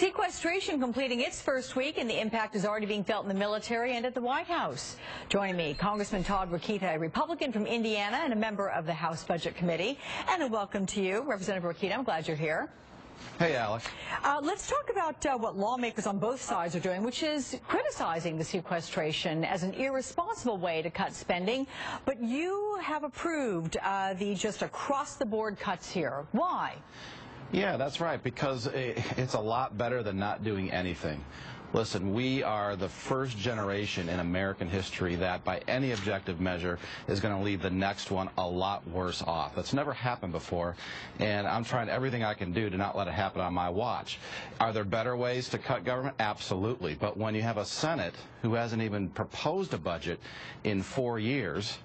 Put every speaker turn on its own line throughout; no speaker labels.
Sequestration completing its first week, and the impact is already being felt in the military and at the White House. Joining me, Congressman Todd Rokita, a Republican from Indiana and a member of the House Budget Committee. And a welcome to you, Representative Rokita. I'm glad you're here.
Hey, Alex.
Let's talk about what lawmakers on both sides are doing, which is criticizing the sequestration as an irresponsible way to cut spending. But you have approved the just across-the-board cuts here. Why?
Yeah, that's right, because it's a lot better than not doing anything. Listen, we are the first generation in American history that, by any objective measure, is going to leave the next one a lot worse off. That's never happened before, and I'm trying everything I can do to not let it happen on my watch. Are there better ways to cut government? Absolutely. But when you have a Senate who hasn't even proposed a budget in 4 years,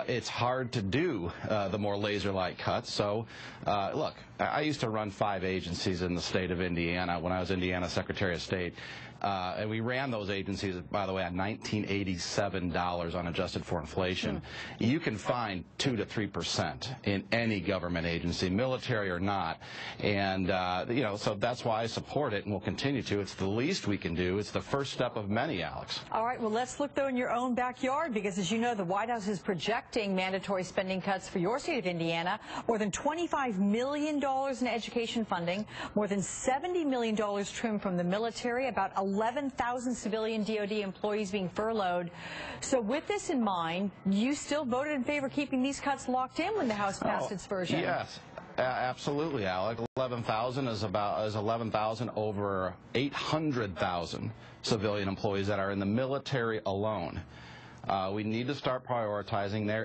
it's hard to do the more laser-like cuts. So, look, I used to run 5 agencies in the state of Indiana when I was Indiana Secretary of State. And we ran those agencies, by the way, at $1987 unadjusted for inflation. You can find 2 to 3% in any government agency, military or not. And, you know, so that's why I support it and will continue to. It's the least we can do. It's the first step of many, Alex. All
right, well, let's look, though, in your own backyard, because, as you know, the White House is projecting mandatory spending cuts for your state of Indiana, more than $25 million in education funding, more than $70 million trimmed from the military, about 11,000 civilian DOD employees being furloughed. So with this in mind, you still voted in favor of keeping these cuts locked in when the House passed its version?
Yes. Absolutely, Alec. 11,000 is 11,000 over 800,000 civilian employees that are in the military alone. We need to start prioritizing. There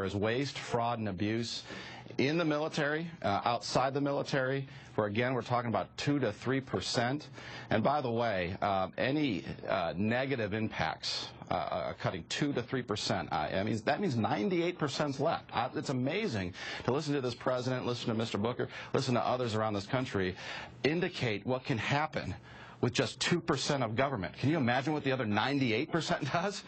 is waste, fraud, and abuse in the military, outside the military, where, again, we're talking about 2 to 3%. And by the way, any negative impacts, cutting 2 to 3%, that means 98% left. It's amazing to listen to this president, listen to Mr. Booker, listen to others around this country indicate what can happen with just 2% of government. Can you imagine what the other 98% does?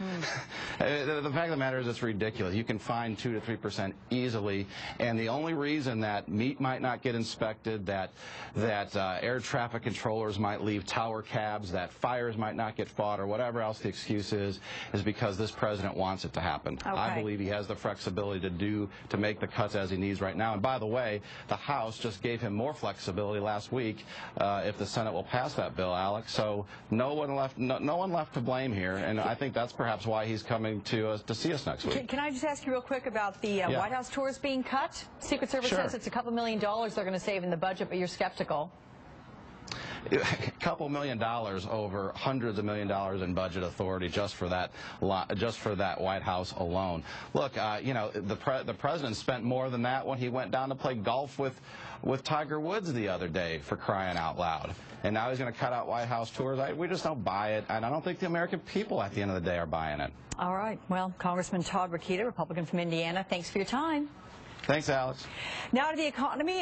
The fact of the matter is it's ridiculous. You can find 2 to 3% easily, and the only reason that meat might not get inspected, that air traffic controllers might leave tower cabs, that fires might not get fought, or whatever else the excuse is because this president wants it to happen.
Okay.
I believe he has the flexibility to make the cuts as he needs right now. And by the way, the House just gave him more flexibility last week if the Senate will pass that bill, Alex. So no one left to blame here, and I think that's perhaps why he's coming to see us next week.
Can I just ask you real quick about the White House tours being cut? Secret Service says it's a couple $1 million they're going to save in the budget, but you're skeptical.
A couple $1 million over hundreds of $1 millions in budget authority just for that White House alone. Look, you know, the president spent more than that when he went down to play golf with Tiger Woods the other day, for crying out loud. And now he's going to cut out White House tours. We just don't buy it, and I don't think the American people at the end of the day are buying it.
All right. Well, Congressman Todd Rokita, Republican from Indiana, thanks for your time.
Thanks, Alex.
Now to the economy.